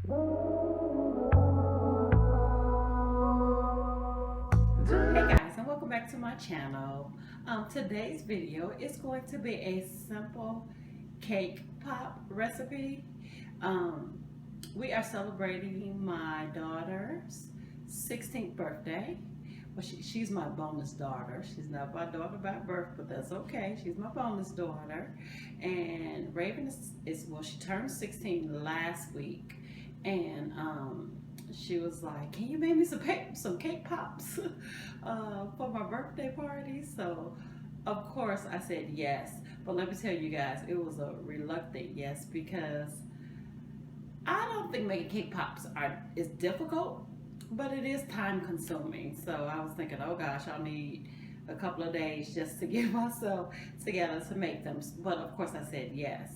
Hey guys, and welcome back to my channel. Today's video is going to be a simple cake pop recipe. Um, we are celebrating my daughter's 16th birthday. Well, she's my bonus daughter. She's not my daughter by birth, but that's okay. She's my bonus daughter. And Raven well, she turned 16 last week. And she was like, "Can you make me some cake pops for my birthday party?" So, of course, I said yes. But let me tell you guys, it was a reluctant yes because I don't think making cake pops is difficult, but it is time consuming. So I was thinking, oh gosh, I'll need a couple of days just to get myself together to make them. But of course, I said yes.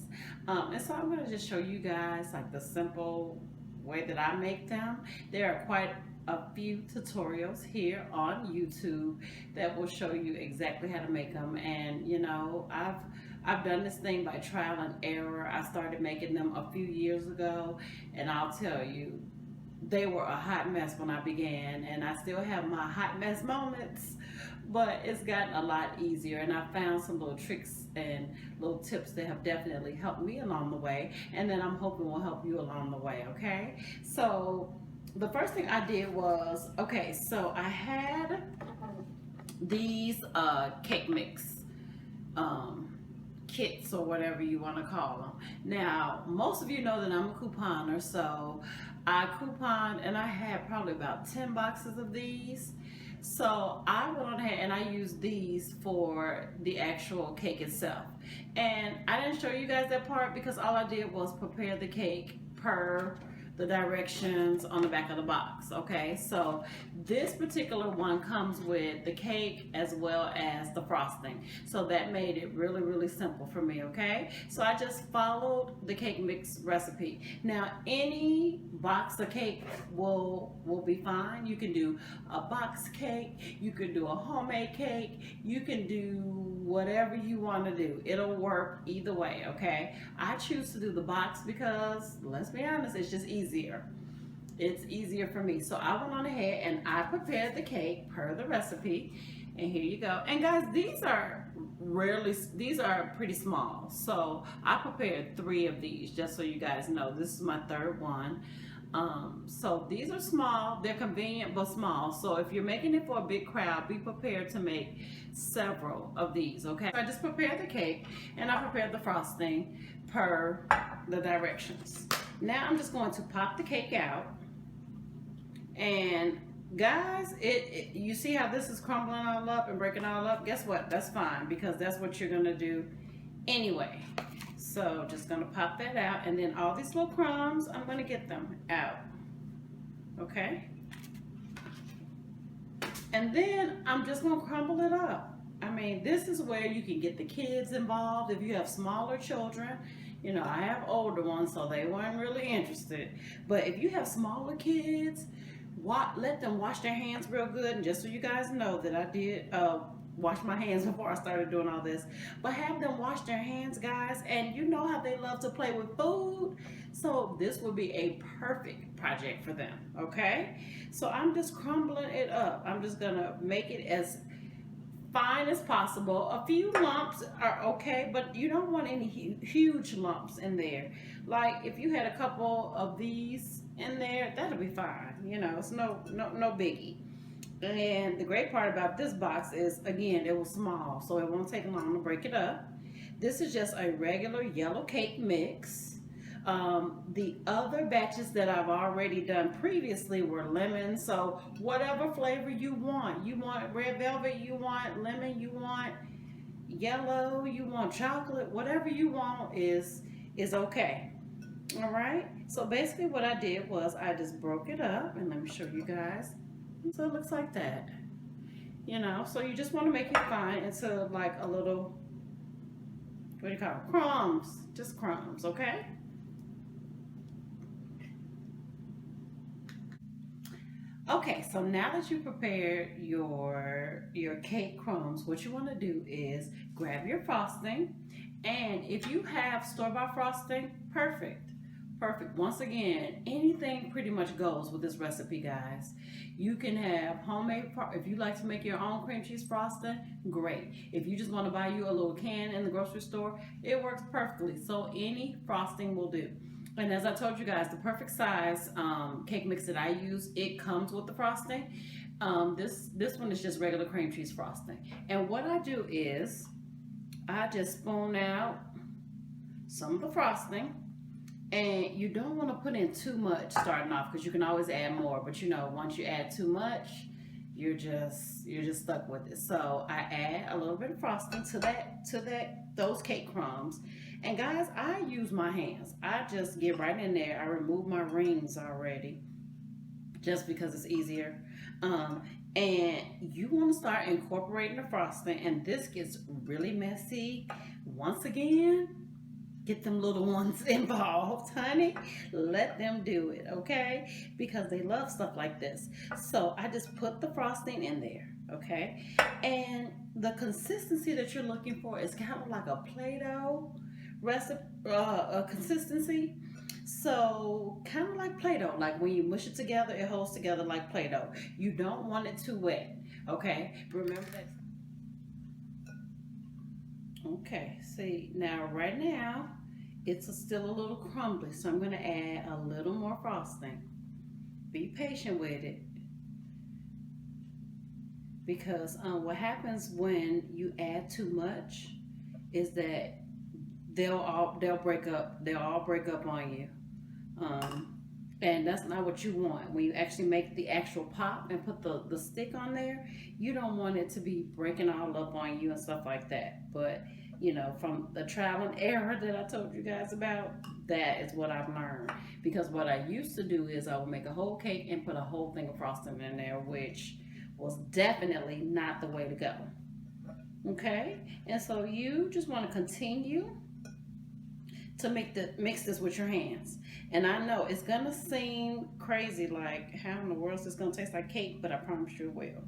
And so I'm going to just show you guys like the simple way that I make them. There are quite a few tutorials here on YouTube that will show you exactly how to make them. And you know, I've done this thing by trial and error. I started making them a few years ago, and I'll tell you, they were a hot mess when I began, and I still have my hot mess moments, but it's gotten a lot easier, and I found some little tricks and little tips that have definitely helped me along the way, and then I'm hoping will help you along the way. Okay, so the first thing I did was, okay, so I had these cake mix um, kits or whatever you want to call them. Now, most of you know that I'm a couponer, so I couponed and I had probably about 10 boxes of these. So I went on ahead and I used these for the actual cake itself. And I didn't show you guys that part because all I did was prepare the cake per the directions on the back of the box. Okay, so this particular one comes with the cake as well as the frosting, so that made it really simple for me. Okay, so I just followed the cake mix recipe. Now any box of cake will be fine. You can do a box cake, you can do a homemade cake, you can do whatever you want to do. It'll work either way. Okay, I choose to do the box because let's be honest, it's just easier. It's easier for me. So I went on ahead and I prepared the cake per the recipe. And here you go. And guys, these are pretty small. So I prepared 3 of these just so you guys know. This is my 3rd one. So these are small, they're convenient but small. So if you're making it for a big crowd, be prepared to make several of these, okay? So I just prepared the cake and I prepared the frosting per the directions. Now I'm just going to pop the cake out. And guys, you see how this is crumbling all up and breaking all up? Guess what? That's fine because that's what you're gonna do anyway. So just gonna pop that out, and then all these little crumbs, I'm gonna get them out. Okay? And then I'm just gonna crumble it up. I mean, this is where you can get the kids involved. If you have smaller children, you know, I have older ones, so they weren't really interested. But if you have smaller kids, let them wash their hands real good. And just so you guys know that I did wash my hands before I started doing all this. But have them wash their hands, guys. And you know how they love to play with food. So this will be a perfect project for them, okay? So I'm just crumbling it up. I'm just gonna make it as fine as possible. A few lumps are okay, but you don't want any huge lumps in there. Like if you had a couple of these in there, that'll be fine. You know, it's no biggie. And the great part about this box is, again, it was small, so it won't take long to break it up. This is just a regular yellow cake mix. The other batches that I've already done previously were lemon, so whatever flavor you want red velvet, you want lemon, you want yellow, you want chocolate, whatever you want is okay. All right, so basically what I did was I just broke it up, and let me show you guys. So it looks like that, you know. So you just want to make it fine into like a little, what do you call it, crumbs, just crumbs. Okay. Okay, so now that you prepared your cake crumbs, what you want to do is grab your frosting, and if you have store-bought frosting, perfect. perfect. Once again, anything pretty much goes with this recipe, guys. You can have homemade, if you like to make your own cream cheese frosting, great. If you just want to buy you a little can in the grocery store, it works perfectly. So any frosting will do. And as I told you guys, the perfect size cake mix that I use, it comes with the frosting. This one is just regular cream cheese frosting. And what I do is I just spoon out some of the frosting. And you don't want to put in too much starting off, because you can always add more. But you know, once you add too much, you're just stuck with it. So I add a little bit of frosting to those cake crumbs. And guys, I use my hands. I just get right in there. I remove my rings already, just because it's easier. And you want to start incorporating the frosting, and this gets really messy. Once again, get them little ones involved, honey. Let them do it, okay? Because they love stuff like this. So I just put the frosting in there, okay? And the consistency that you're looking for is kind of like a Play-Doh recipe, consistency. So kind of like Play-Doh, like when you mush it together, it holds together like Play-Doh. You don't want it too wet, okay? Remember that. Okay, see, now right now, it's still a little crumbly, so I'm going to add a little more frosting. Be patient with it, because what happens when you add too much is that they'll all break up. They'll all break up on you, and that's not what you want. When you actually make the actual pop and put the stick on there, you don't want it to be breaking all up on you and stuff like that. But you know, from the trial and error that I told you guys about, that is what I've learned. Because what I used to do is I would make a whole cake and put a whole thing of frosting in there, which was definitely not the way to go. Okay, and so you just want to continue to mix this with your hands. And I know it's gonna seem crazy, like how in the world is this gonna taste like cake, but I promise you it will,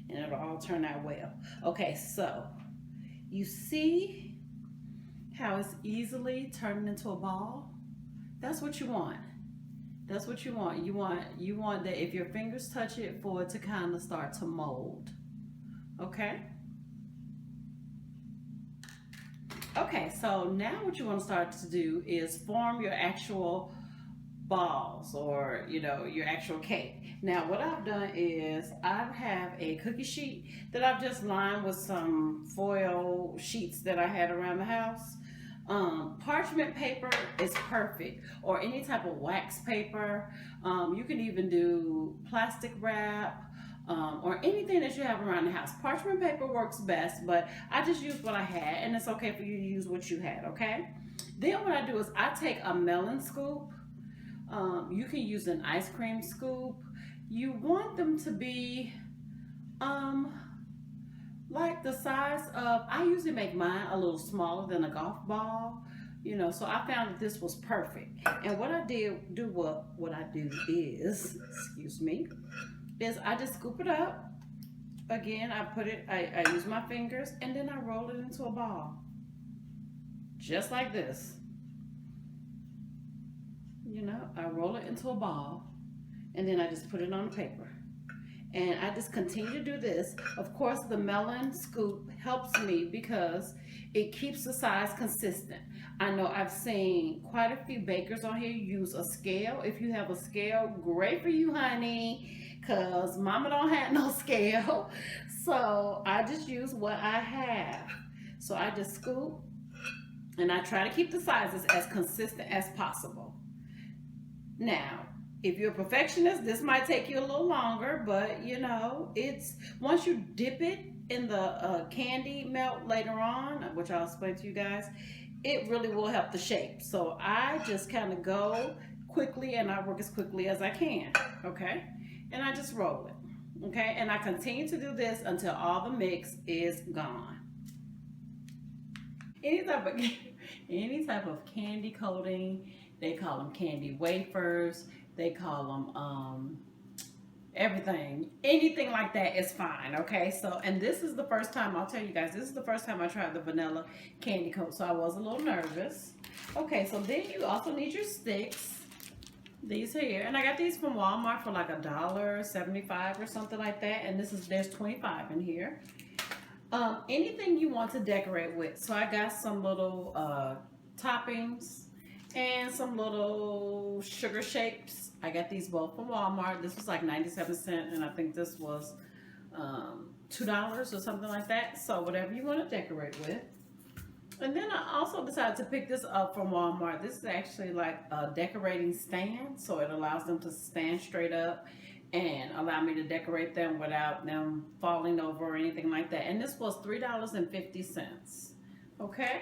and it'll all turn out well. Okay, so you see how it's easily turning into a ball? That's what you want. That's what you want. You want that if your fingers touch it, for it to kind of start to mold. Okay? Okay, so now what you want to start to do is form your actual balls, or you know, your actual cake. Now what I've done is I have a cookie sheet that I've just lined with some foil sheets that I had around the house. Parchment paper is perfect, or any type of wax paper. You can even do plastic wrap, or anything that you have around the house. Parchment paper works best, but I just used what I had, and it's okay for you to use what you had, okay? Then what I do is I take a melon scoop. You can use an ice cream scoop. You want them to be like the size of, I usually make mine a little smaller than a golf ball, you know, so I found that this was perfect. And what I do is, excuse me, is I just scoop it up. Again, I use my fingers, and then I roll it into a ball. Just like this. You know, I roll it into a ball, and then I just put it on the paper. And I just continue to do this. Of course, the melon scoop helps me because it keeps the size consistent. I know I've seen quite a few bakers on here use a scale. If you have a scale, great for you, honey, because mama don't have no scale. So I just use what I have. So I just scoop, and I try to keep the sizes as consistent as possible. Now, if you're a perfectionist, this might take you a little longer, but you know, it's once you dip it in the candy melt later on, which I'll explain to you guys, it really will help the shape. So I just kind of go quickly, and I work as quickly as I can, okay? And I just roll it, okay? And I continue to do this until all the mix is gone. Any type of candy coating, they call them candy wafers, they call them everything, anything like that is fine, okay? So, and this is the first time, I'll tell you guys, this is the first time I tried the vanilla candy coat, so I was a little nervous, Okay, so then you also need your sticks. These here, and I got these from Walmart for like $1.75 or something like that. And there's 25 in here. Anything you want to decorate with. So I got some little toppings and some little sugar shapes. I got these both from Walmart. This was like 97 cents, and I think this was $2 or something like that. So whatever you want to decorate with. And then I also decided to pick this up from Walmart. This is actually like a decorating stand, so it allows them to stand straight up and allow me to decorate them without them falling over or anything like that. And this was $3.50. Okay.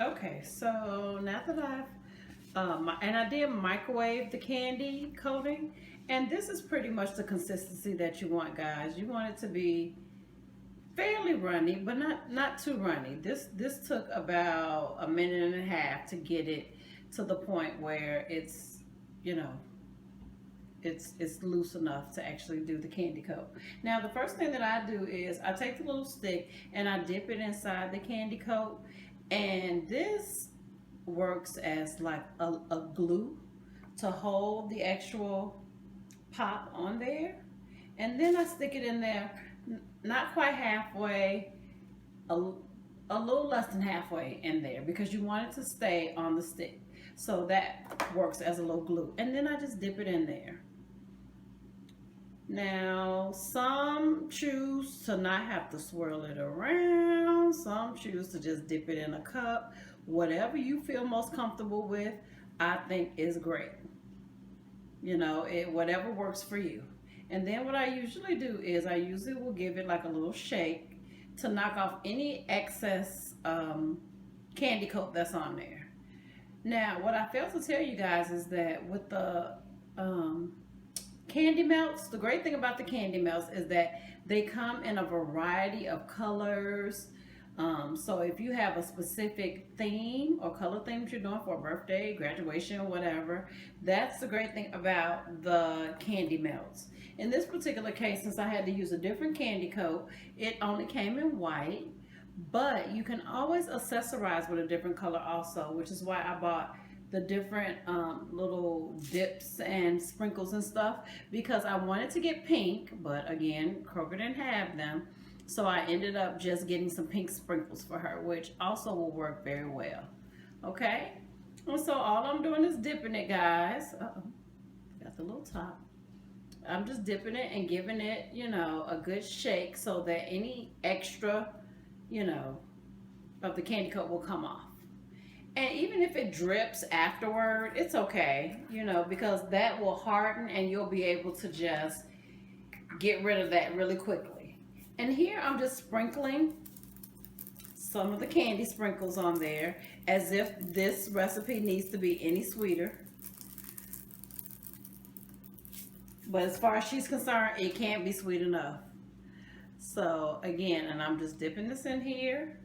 Okay, so now that and I did microwave the candy coating, and this is pretty much the consistency that you want, guys. You want it to be fairly runny, but not too runny. This took about a minute and a half to get it to the point where it's, you know, it's loose enough to actually do the candy coat. Now the first thing that I do is I take the little stick and I dip it inside the candy coat, and this works as like a glue to hold the actual pop on there. And then I stick it in there, not quite halfway, a little less than halfway in there, because you want it to stay on the stick. So that works as a little glue. And then I just dip it in there. Now, some choose to not have to swirl it around. Some choose to just dip it in a cup. Whatever you feel most comfortable with, I think is great. You know, whatever works for you. And then what I usually do is I usually will give it like a little shake to knock off any excess candy coat that's on there. Now, what I failed to tell you guys is that with the candy melts, the great thing about the candy melts is that they come in a variety of colors. So if you have a specific theme or color themes you're doing for a birthday, graduation, whatever, that's the great thing about the candy melts. In this particular case, since I had to use a different candy coat, it only came in white, but you can always accessorize with a different color also, which is why I bought the different little dips and sprinkles and stuff, because I wanted to get pink, but again, Kroger didn't have them. So I ended up just getting some pink sprinkles for her, which also will work very well. Okay? And so all I'm doing is dipping it, guys. Uh-oh. Got the little top. I'm just dipping it and giving it, you know, a good shake so that any extra, you know, of the candy coat will come off. And even if it drips afterward, it's okay, you know, because that will harden and you'll be able to just get rid of that really quickly. And here I'm just sprinkling some of the candy sprinkles on there as if this recipe needs to be any sweeter. But as far as she's concerned, it can't be sweet enough. So again, and I'm just dipping this in here.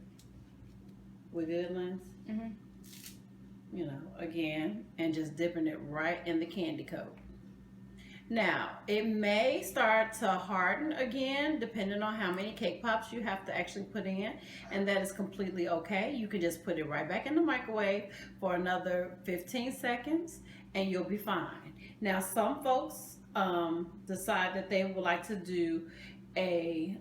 We good, Lens? Mm-hmm. You know, again, and just dipping it right in the candy coat. Now, it may start to harden again, depending on how many cake pops you have to actually put in, and that is completely okay. You can just put it right back in the microwave for another 15 seconds, and you'll be fine. Now, some folks decide that they would like to do a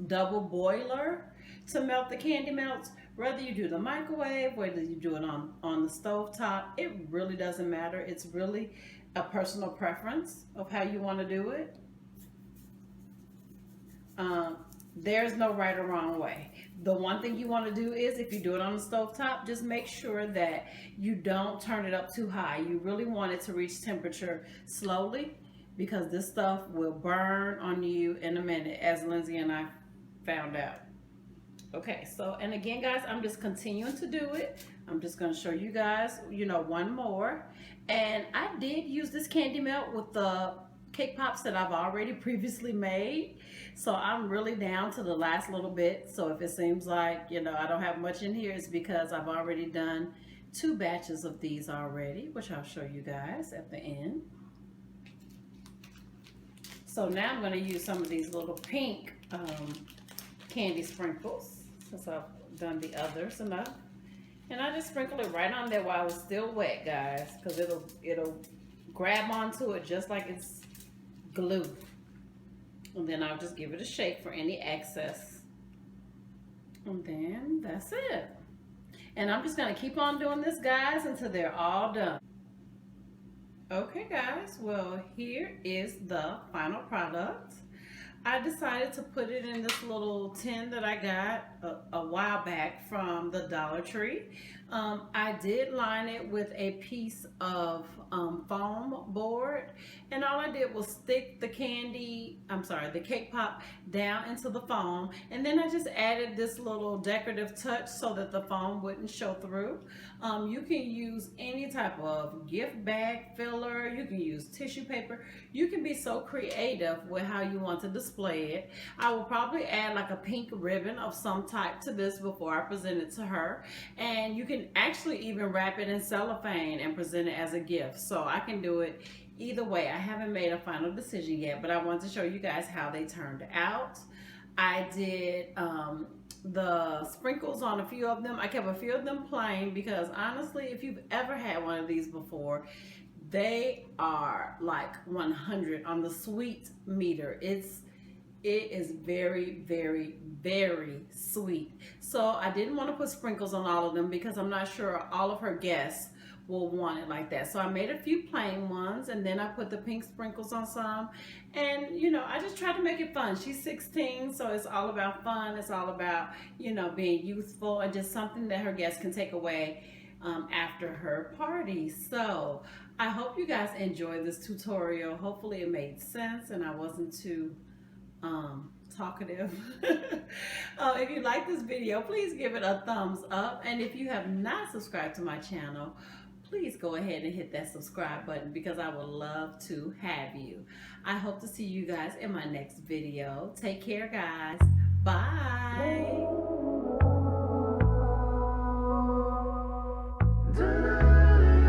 double boiler to melt the candy melts. Whether you do the microwave, whether you do it on the stove top, it really doesn't matter. It's really a personal preference of how you want to do it. There's no right or wrong way. The one thing you want to do is, if you do it on the stove top, just make sure that you don't turn it up too high. You really want it to reach temperature slowly, because this stuff will burn on you in a minute, as Lindsay and I found out. Okay, so, and again, guys, I'm just continuing to do it. I'm just going to show you guys, you know, one more. And I did use this candy melt with the cake pops that I've already previously made. So I'm really down to the last little bit. So if it seems like, you know, I don't have much in here, it's because I've already done 2 batches of these already, which I'll show you guys at the end. So now I'm going to use some of these little pink candy sprinkles, since I've done the others enough. And I just sprinkle it right on there while it's still wet, guys, because it'll grab onto it just like it's glue. And then I'll just give it a shake for any excess. And then that's it. And I'm just gonna keep on doing this, guys, until they're all done. Okay, guys, well, here is the final product. I decided to put it in this little tin that I got a while back from the Dollar Tree. I did line it with a piece of foam board, and all I did was stick the the cake pop down into the foam, and then I just added this little decorative touch so that the foam wouldn't show through. You can use any type of gift bag filler, you can use tissue paper, you can be so creative with how you want to display it. I will probably add like a pink ribbon of some type to this before I present it to her, and you can actually even wrap it in cellophane and present it as a gift. So I can do it either way. I haven't made a final decision yet, but I want to show you guys how they turned out. I did the sprinkles on a few of them. I kept a few of them plain because honestly, if you've ever had one of these before, they are like 100 on the sweet meter. It is very, very, very sweet. So I didn't want to put sprinkles on all of them because I'm not sure all of her guests will want it like that. So I made a few plain ones, and then I put the pink sprinkles on some. And you know, I just tried to make it fun. She's 16, so it's all about fun. It's all about, you know, being youthful and just something that her guests can take away after her party. So I hope you guys enjoyed this tutorial. Hopefully it made sense and I wasn't too talkative. If you like this video, please give it a thumbs up, and if you have not subscribed to my channel, please go ahead and hit that subscribe button because I would love to have you. I hope to see you guys in my next video. Take care, guys. Bye.